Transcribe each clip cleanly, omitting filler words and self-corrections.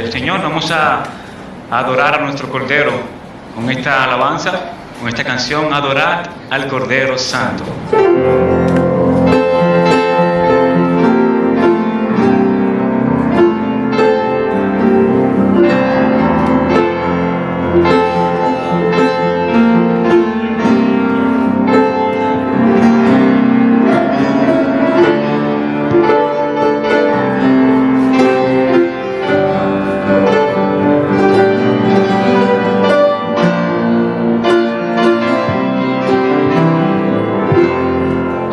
del Señor. Vamos a adorar a nuestro Cordero con esta alabanza, con esta canción, Adorad al Cordero Santo.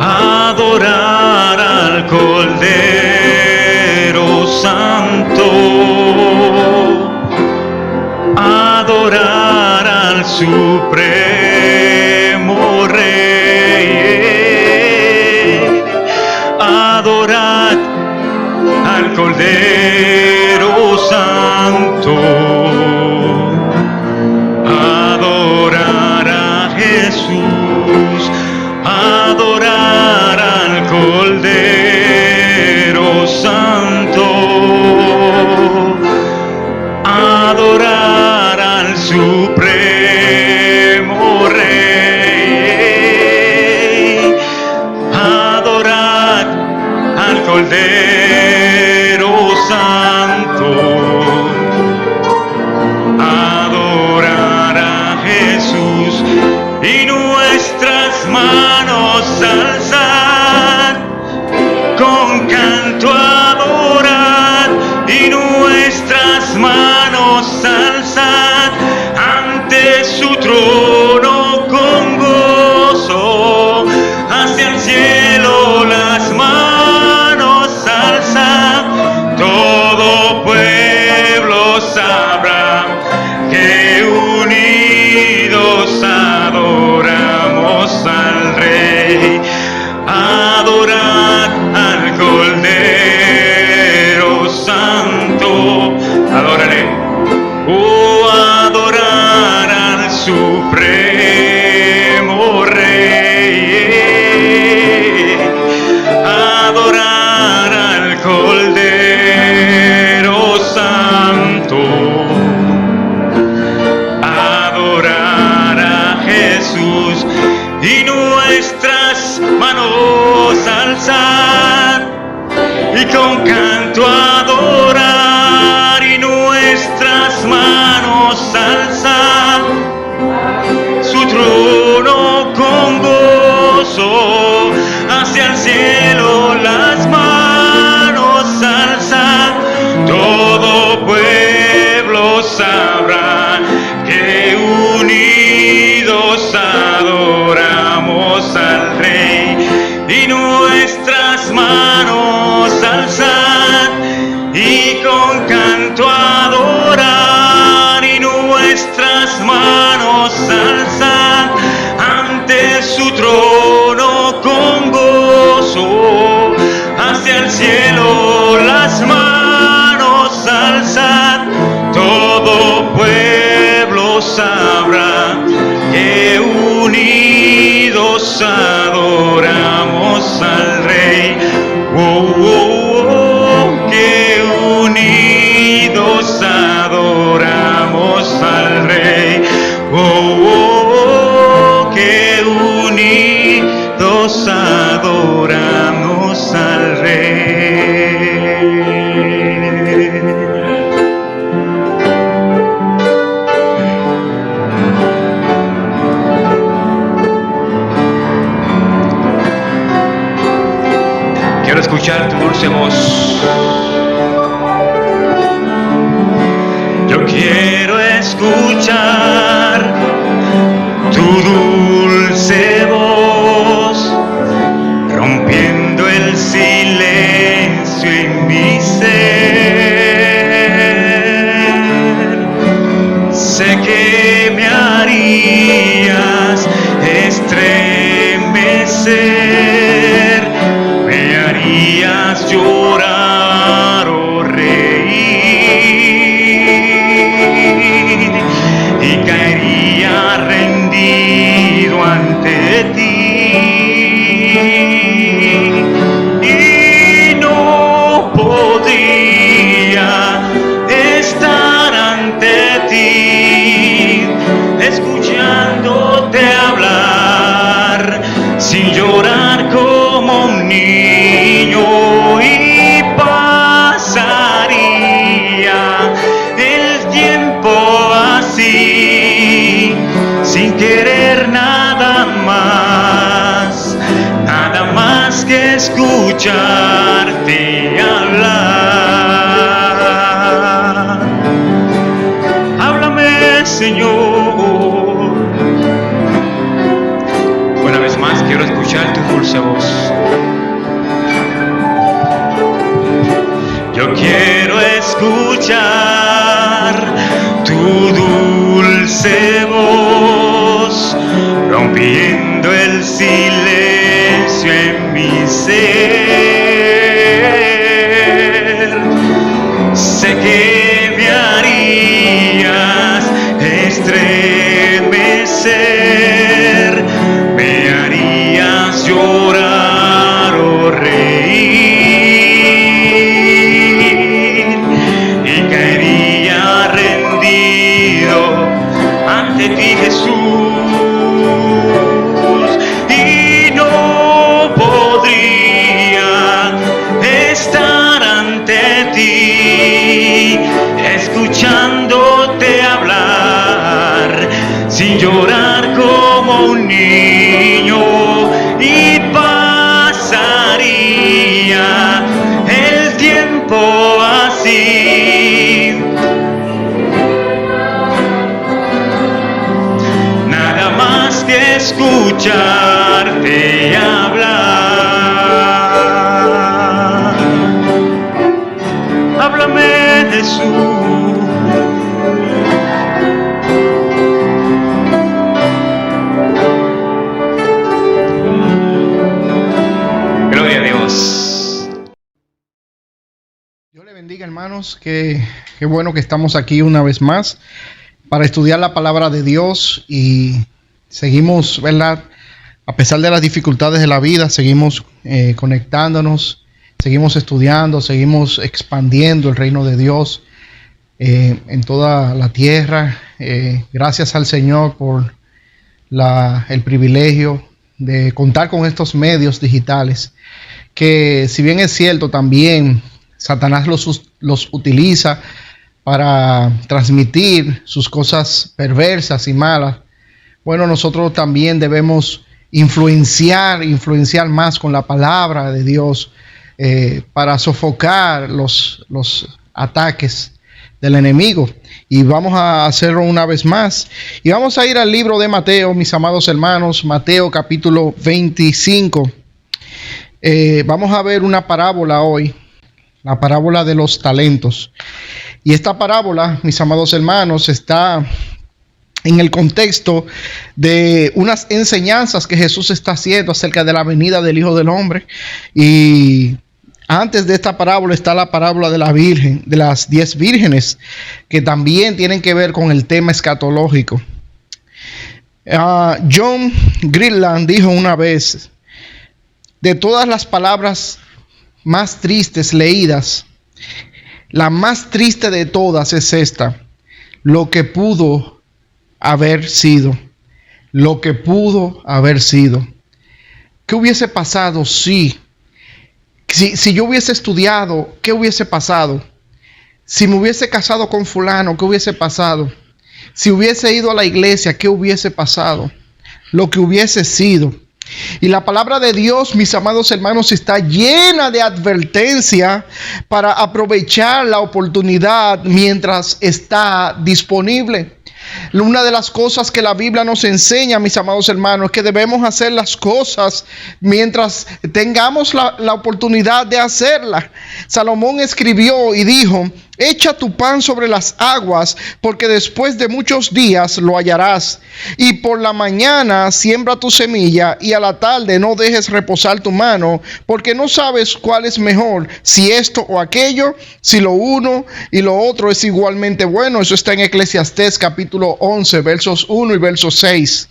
Adorar al Cordero Santo, adorar al Supremo Rey, adorar al Cordero Santo, adorar a Jesús, adorar al Cordero Santo, adorar al Supremo Rey, adorar al Cordero Santo, adorar a Jesús y nuestras manos alzar, con canto adorar y nuestras manos alzar ante su trono con gozo, hacia el cielo las manos alzar, todo pueblo sabrá que unidos adoramos al Rey, adorar al Cordero Santo, adórale, adorar al Supremo Rey, adorar al Cordero Santo, adorar a Jesús y nuestras manos alzar y con canto adorar y nuestras manos alzar su trono con gozo, hacia el cielo las manos alzar, todo pueblo sabrá que unidos adoramos al Rey y nuestras manos alzar y con canto adorar y nuestras manos alzar ante su trono con gozo, hacia el cielo las manos alzar, todo pueblo sabrá que unidos adoramos al Rey, que unidos adoramos al Rey, que unidos adoramos al Rey. Quiero escuchar tu dulce voz. Yo quiero escuchar tu dulce voz, rompiendo el silencio en mi ser. Sé que me harías estremecer, me harías llorar o reír, y caería rendido ante ti. Y no podría estar hacer nada más que escucharte hablar. Háblame, Señor. Una vez más quiero escuchar tu dulce voz. Yo quiero escuchar tu dulce voz, rompiendo el silencio en mi ser. Sé que me harías estremecer, me harías llorar o reír. Ante ti, Jesús, y no podría estar ante ti escuchándote hablar sin llorar como un niño, y pasaría el tiempo así. Escucharte hablar. Háblame, Jesús. Gloria a Dios. Dios le bendiga, hermanos. Qué bueno que estamos aquí una vez más para estudiar la palabra de Dios, y seguimos, ¿verdad? A pesar de las dificultades de la vida, seguimos conectándonos, seguimos estudiando, seguimos expandiendo el reino de Dios en toda la tierra. Gracias al Señor por el privilegio de contar con estos medios digitales, que si bien es cierto, también Satanás los utiliza para transmitir sus cosas perversas y malas. Bueno, nosotros también debemos influenciar más con la palabra de Dios para sofocar los ataques del enemigo. Y vamos a hacerlo una vez más. Y vamos a ir al libro de Mateo, mis amados hermanos. Mateo capítulo 25. Vamos a ver una parábola hoy, la parábola de los talentos. Y esta parábola, mis amados hermanos, está en el contexto de unas enseñanzas que Jesús está haciendo acerca de la venida del Hijo del Hombre. Y antes de esta parábola está la parábola de la Virgen, de las 10 vírgenes, que también tienen que ver con el tema escatológico. John Greenland dijo una vez: de todas las palabras más tristes leídas, la más triste de todas es esta: lo que pudo haber sido. Lo que pudo haber sido. ¿Qué hubiese pasado si yo hubiese estudiado? ¿Qué hubiese pasado? Si me hubiese casado con fulano, ¿qué hubiese pasado? Si hubiese ido a la iglesia, ¿qué hubiese pasado? Lo que hubiese sido. Y la palabra de Dios, mis amados hermanos, está llena de advertencia para aprovechar la oportunidad mientras está disponible. Una de las cosas que la Biblia nos enseña, mis amados hermanos, es que debemos hacer las cosas mientras tengamos la oportunidad de hacerlas. Salomón escribió y dijo: echa tu pan sobre las aguas, porque después de muchos días lo hallarás. Y por la mañana siembra tu semilla, y a la tarde no dejes reposar tu mano, porque no sabes cuál es mejor, si esto o aquello, si lo uno y lo otro es igualmente bueno. Eso está en Eclesiastés capítulo 11, versos 1 y versos 6.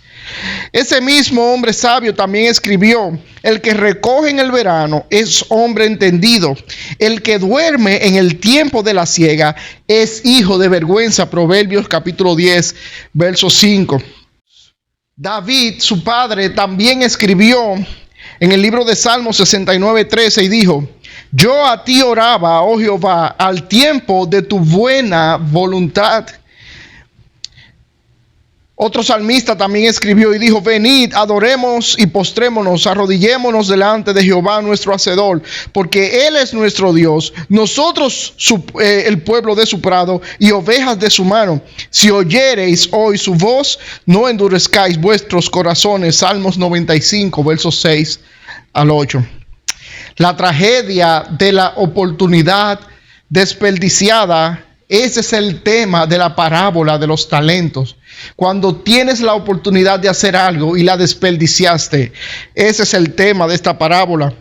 Ese mismo hombre sabio también escribió: el que recoge en el verano es hombre entendido. El que duerme en el tiempo de la siega es hijo de vergüenza. Proverbios capítulo 10, verso 5. David, su padre, también escribió en el libro de Salmos 69:13 y dijo: yo a ti oraba, oh Jehová, al tiempo de tu buena voluntad. Otro salmista también escribió y dijo: venid, adoremos y postrémonos, arrodillémonos delante de Jehová nuestro Hacedor, porque Él es nuestro Dios, nosotros el pueblo de su prado y ovejas de su mano. Si oyereis hoy su voz, no endurezcáis vuestros corazones. Salmos 95, versos 6 al 8. La tragedia de la oportunidad desperdiciada, ese es el tema de la parábola de los talentos. Cuando tienes la oportunidad de hacer algo y la desperdiciaste, ese es el tema de esta parábola.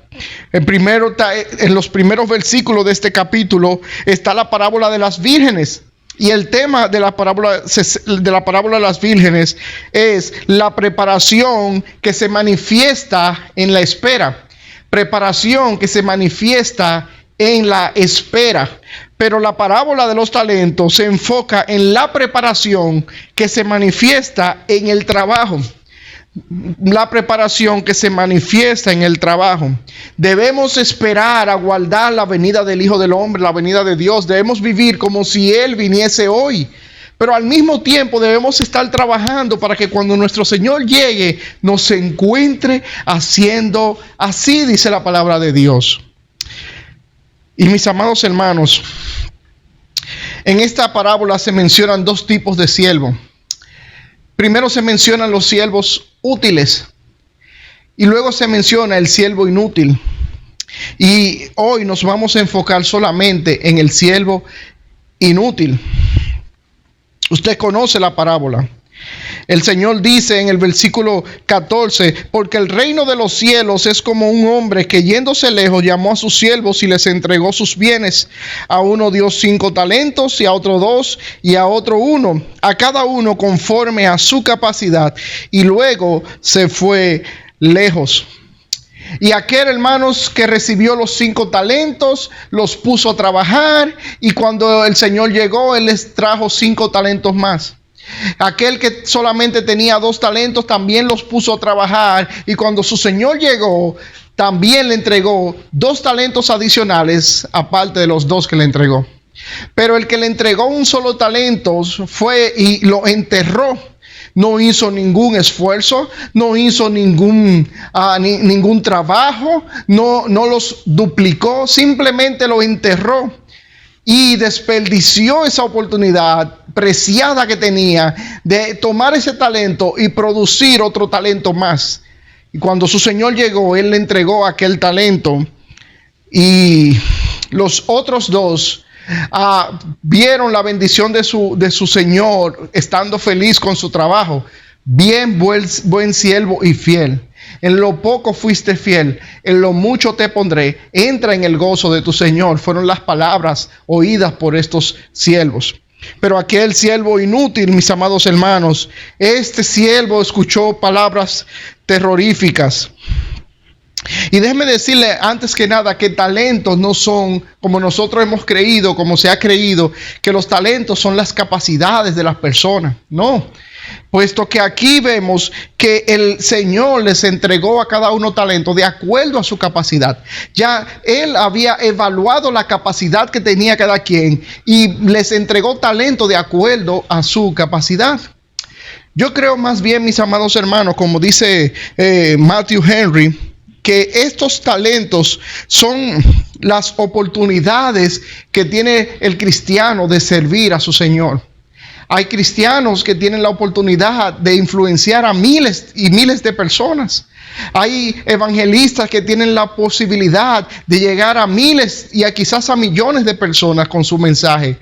En los primeros versículos de este capítulo está la parábola de las vírgenes. Y el tema de la parábola de las vírgenes es la preparación que se manifiesta en la espera. Preparación que se manifiesta en la espera. Pero la parábola de los talentos se enfoca en la preparación que se manifiesta en el trabajo. La preparación que se manifiesta en el trabajo. Debemos esperar, aguardar la venida del Hijo del Hombre, la venida de Dios. Debemos vivir como si Él viniese hoy. Pero al mismo tiempo debemos estar trabajando para que cuando nuestro Señor llegue nos encuentre haciendo así, dice la palabra de Dios. Y mis amados hermanos, en esta parábola se mencionan dos tipos de siervos. Primero se mencionan los siervos útiles y luego se menciona el siervo inútil. Y hoy nos vamos a enfocar solamente en el siervo inútil. Usted conoce la parábola. El Señor dice en el versículo 14: porque el reino de los cielos es como un hombre que yéndose lejos llamó a sus siervos y les entregó sus bienes. A uno dio 5 talentos, y a otro 2, y a otro 1, a cada uno conforme a su capacidad, y luego se fue lejos. Y aquel, hermanos, que recibió los 5 talentos, los puso a trabajar, y cuando el Señor llegó, Él les trajo 5 talentos más. Aquel que solamente tenía 2 talentos también los puso a trabajar, y cuando su Señor llegó, también le entregó 2 talentos adicionales, aparte de los 2 que le entregó. Pero el que le entregó un solo talento fue y lo enterró. No hizo ningún esfuerzo, no hizo ningún trabajo, no los duplicó, simplemente lo enterró. Y desperdició esa oportunidad preciada que tenía de tomar ese talento y producir otro talento más. Y cuando su Señor llegó, Él le entregó aquel talento. Y los otros 2 vieron la bendición de su Señor, estando feliz con su trabajo. Bien, buen siervo y fiel. En lo poco fuiste fiel, en lo mucho te pondré. Entra en el gozo de tu Señor. Fueron las palabras oídas por estos siervos. Pero aquel siervo inútil, mis amados hermanos, este siervo escuchó palabras terroríficas. Y déjeme decirle antes que nada que talentos no son como nosotros hemos creído, como se ha creído, que los talentos son las capacidades de las personas. No. Puesto que aquí vemos que el Señor les entregó a cada uno talento de acuerdo a su capacidad. Ya Él había evaluado la capacidad que tenía cada quien y les entregó talento de acuerdo a su capacidad. Yo creo más bien, mis amados hermanos, como dice Matthew Henry, que estos talentos son las oportunidades que tiene el cristiano de servir a su Señor. Hay cristianos que tienen la oportunidad de influenciar a miles y miles de personas. Hay evangelistas que tienen la posibilidad de llegar a miles y quizás a millones de personas con su mensaje.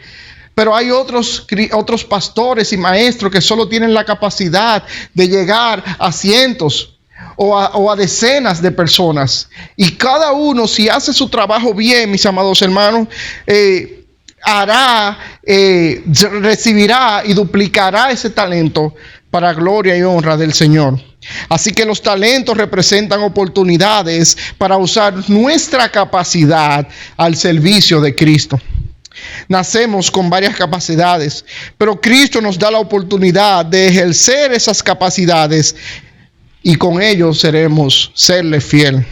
Pero hay otros pastores y maestros que solo tienen la capacidad de llegar a cientos o a decenas de personas. Y cada uno, si hace su trabajo bien, mis amados hermanos, recibirá y duplicará ese talento para gloria y honra del Señor. Así que los talentos representan oportunidades para usar nuestra capacidad al servicio de Cristo. Nacemos con varias capacidades, pero Cristo nos da la oportunidad de ejercer esas capacidades y con ellos serle fiel.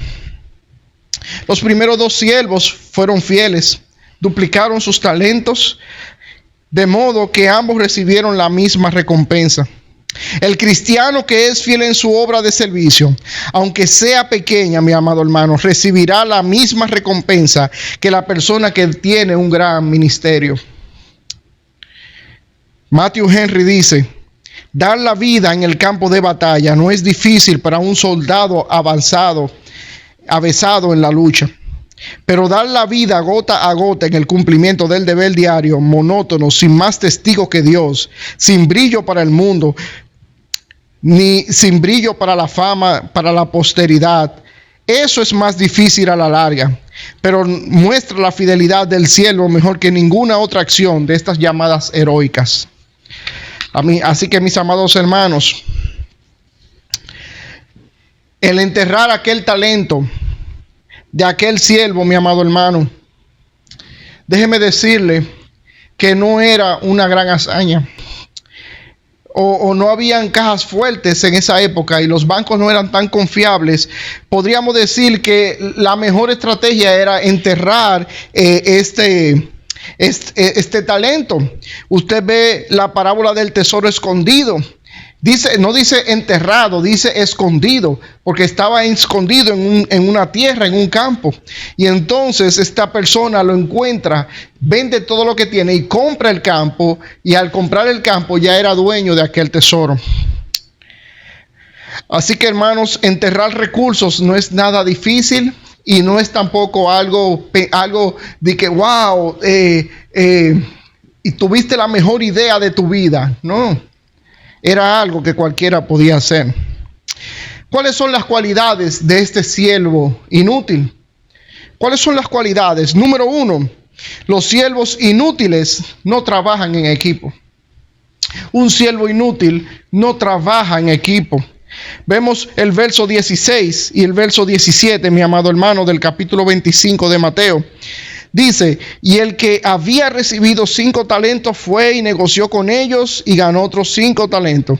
Los primeros 2 siervos fueron fieles. Duplicaron sus talentos, de modo que ambos recibieron la misma recompensa. El cristiano que es fiel en su obra de servicio, aunque sea pequeña, mi amado hermano, recibirá la misma recompensa que la persona que tiene un gran ministerio. Matthew Henry dice: dar la vida en el campo de batalla no es difícil para un soldado avesado en la lucha. Pero dar la vida gota a gota en el cumplimiento del deber diario, monótono, sin más testigo que Dios, sin brillo para el mundo, ni sin brillo para la fama, para la posteridad, eso es más difícil a la larga, pero muestra la fidelidad del cielo mejor que ninguna otra acción de estas llamadas heroicas. Así que, mis amados hermanos, el enterrar aquel talento de aquel siervo, mi amado hermano, déjeme decirle que no era una gran hazaña. O no habían cajas fuertes en esa época y los bancos no eran tan confiables. Podríamos decir que la mejor estrategia era enterrar este talento. Usted ve la parábola del tesoro escondido. No dice enterrado, dice escondido, porque estaba escondido en una tierra, en un campo. Y entonces esta persona lo encuentra, vende todo lo que tiene y compra el campo. Y al comprar el campo ya era dueño de aquel tesoro. Así que, hermanos, enterrar recursos no es nada difícil y no es tampoco algo de que wow, y tuviste la mejor idea de tu vida. No. Era algo que cualquiera podía hacer. ¿Cuáles son las cualidades de este siervo inútil? ¿Cuáles son las cualidades? Número 1, los siervos inútiles no trabajan en equipo. Un siervo inútil no trabaja en equipo. Vemos el verso 16 y el verso 17, mi amado hermano, del capítulo 25 de Mateo. Dice: y el que había recibido 5 talentos fue y negoció con ellos y ganó otros 5 talentos.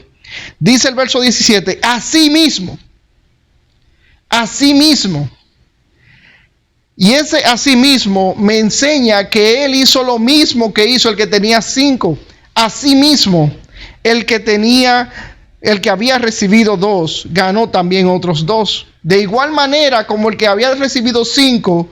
Dice el verso 17: asimismo. Y ese asimismo me enseña que él hizo lo mismo que hizo el que tenía 5. Asimismo, el que había recibido 2, ganó también otros 2. De igual manera como el que había recibido 5.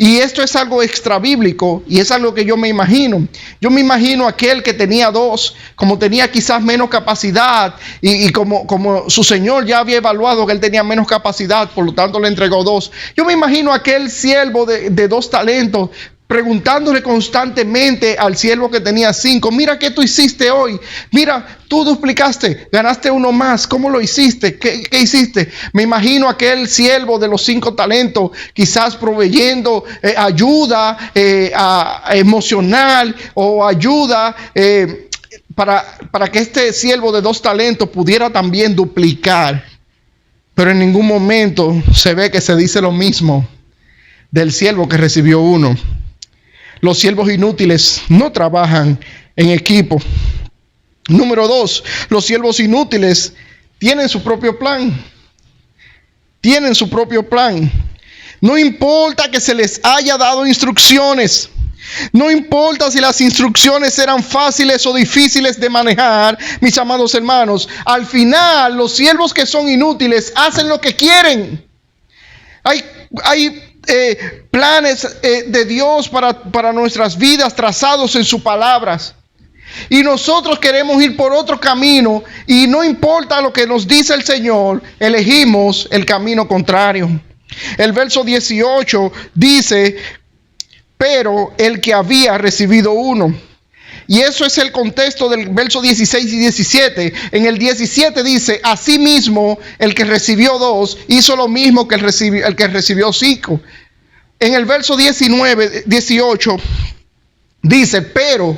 Y esto es algo extra bíblico y es algo que yo me imagino. Yo me imagino aquel que tenía 2, como tenía quizás menos capacidad y como su señor ya había evaluado que él tenía menos capacidad, por lo tanto le entregó 2. Yo me imagino aquel siervo de 2 talentos preguntándole constantemente al siervo que tenía 5, mira qué tú hiciste hoy, mira, tú duplicaste, ganaste 1 más, ¿cómo lo hiciste? ¿Qué hiciste? Me imagino aquel siervo de los 5 talentos, quizás proveyendo ayuda emocional o ayuda para que este siervo de 2 talentos pudiera también duplicar. Pero en ningún momento se ve que se dice lo mismo del siervo que recibió 1. Los siervos inútiles no trabajan en equipo. Número 2, los siervos inútiles tienen su propio plan. No importa que se les haya dado instrucciones. No importa si las instrucciones eran fáciles o difíciles de manejar, mis amados hermanos. Al final, los siervos que son inútiles hacen lo que quieren. Hay planes de Dios para nuestras vidas trazados en sus palabras. Y nosotros queremos ir por otro camino y no importa lo que nos dice el Señor, elegimos el camino contrario. El verso 18 dice: pero el que había recibido 1. Y eso es el contexto del verso 16 y 17. En el 17 dice: asimismo, el que recibió 2 hizo lo mismo que el que recibió 5. En el verso 18 dice: pero,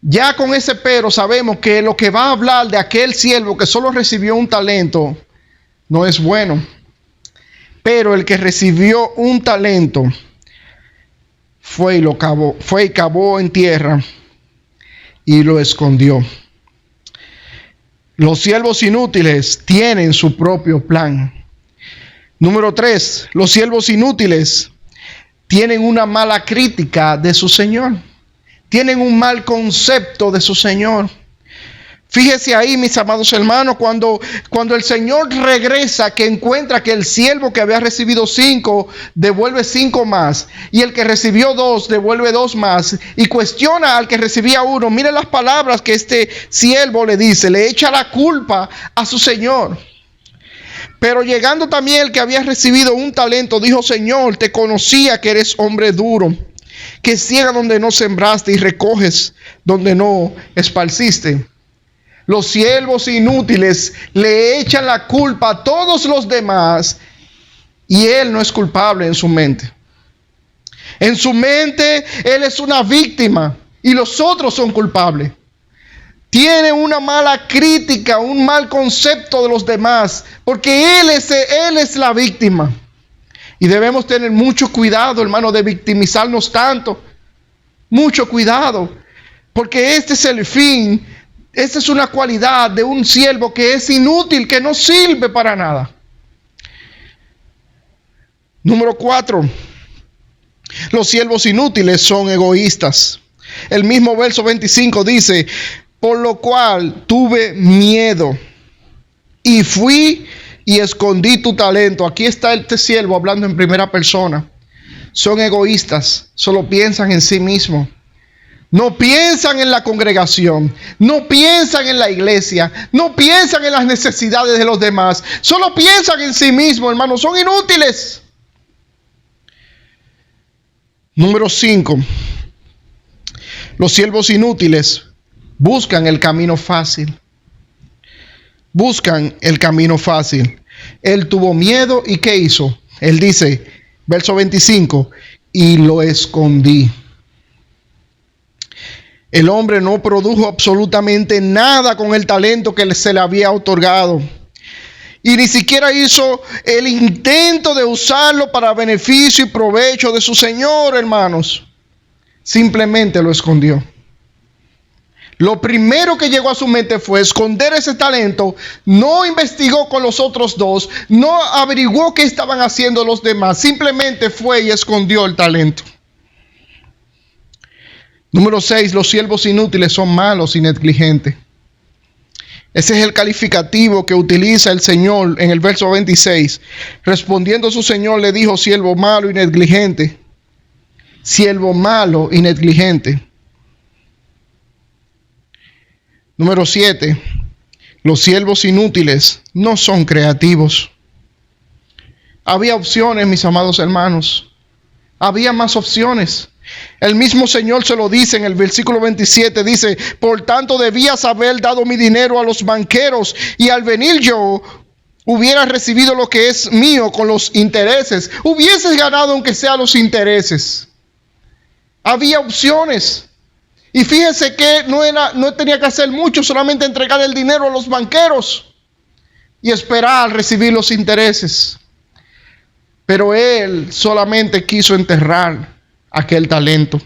ya con ese pero sabemos que lo que va a hablar de aquel siervo que solo recibió 1 talento no es bueno. Pero el que recibió 1 talento fue y cavó en tierra y lo escondió. Los siervos inútiles tienen su propio plan. Número 3, los siervos inútiles tienen una mala crítica de su Señor. Tienen un mal concepto de su Señor. Fíjese ahí, mis amados hermanos, cuando el Señor regresa, que encuentra que el siervo que había recibido 5 devuelve 5 más, y el que recibió 2 devuelve 2 más, y cuestiona al que recibía 1. Mire las palabras que este siervo le dice, le echa la culpa a su Señor. Pero llegando también el que había recibido 1 talento, dijo: Señor, te conocía que eres hombre duro, que ciega donde no sembraste y recoges donde no esparciste. Los siervos inútiles le echan la culpa a todos los demás y él no es culpable en su mente. En su mente él es una víctima y los otros son culpables. Tiene una mala crítica, un mal concepto de los demás, porque él es la víctima. Y debemos tener mucho cuidado, hermano, de victimizarnos tanto. Mucho cuidado, porque este es el fin. Esta es una cualidad de un siervo que es inútil, que no sirve para nada. Número 4. Los siervos inútiles son egoístas. El mismo verso 25 dice: por lo cual tuve miedo y fui y escondí tu talento. Aquí está este siervo hablando en primera persona. Son egoístas, solo piensan en sí mismos. No piensan en la congregación, no piensan en la iglesia, no piensan en las necesidades de los demás, solo piensan en sí mismos, hermanos, son inútiles. Número 5. Los siervos inútiles buscan el camino fácil. Buscan el camino fácil. Él tuvo miedo y ¿qué hizo? Él dice, verso 25, y lo escondí. El hombre no produjo absolutamente nada con el talento que se le había otorgado. Y ni siquiera hizo el intento de usarlo para beneficio y provecho de su Señor, hermanos. Simplemente lo escondió. Lo primero que llegó a su mente fue esconder ese talento. No investigó con los otros 2. No averiguó qué estaban haciendo los demás. Simplemente fue y escondió el talento. Número 6. Los siervos inútiles son malos y negligentes. Ese es el calificativo que utiliza el Señor en el verso 26. Respondiendo su Señor le dijo: siervo malo y negligente. Siervo malo y negligente. Número 7. Los siervos inútiles no son creativos. Había opciones, mis amados hermanos. Había más opciones. El mismo Señor se lo dice en el versículo 27, dice: por tanto debías haber dado mi dinero a los banqueros, y al venir yo hubiera recibido lo que es mío con los intereses. Hubieses ganado aunque sea los intereses. Había opciones. Y fíjese que no tenía que hacer mucho, solamente entregar el dinero a los banqueros y esperar recibir los intereses. Pero él solamente quiso enterrar aquel talento.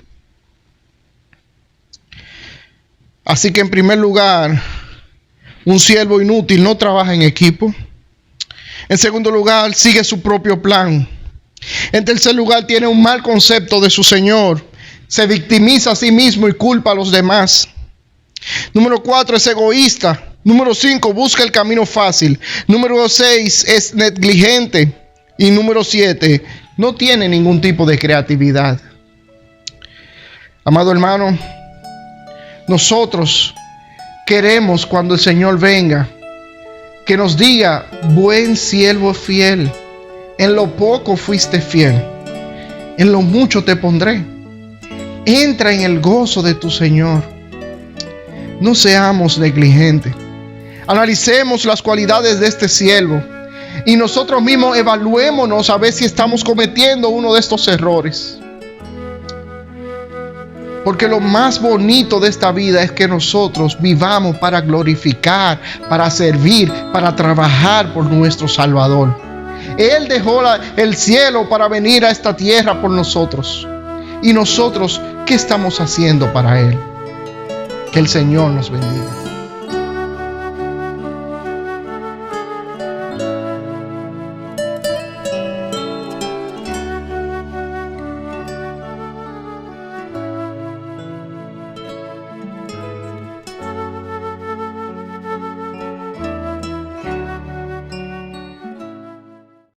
Así que en primer lugar, un siervo inútil no trabaja en equipo. En segundo lugar, sigue su propio plan. En tercer lugar, tiene un mal concepto de su Señor. Se victimiza a sí mismo y culpa a los demás. Número 4, es egoísta. Número 5, busca el camino fácil. Número 6, es negligente. Y número 7, no tiene ningún tipo de creatividad. Amado hermano, nosotros queremos, cuando el Señor venga, que nos diga: buen siervo fiel, en lo poco fuiste fiel, en lo mucho te pondré. Entra en el gozo de tu Señor. No seamos negligentes. Analicemos las cualidades de este siervo y nosotros mismos evaluémonos a ver si estamos cometiendo uno de estos errores. Porque lo más bonito de esta vida es que nosotros vivamos para glorificar, para servir, para trabajar por nuestro Salvador. Él dejó el cielo para venir a esta tierra por nosotros. ¿Y nosotros qué estamos haciendo para Él? Que el Señor nos bendiga.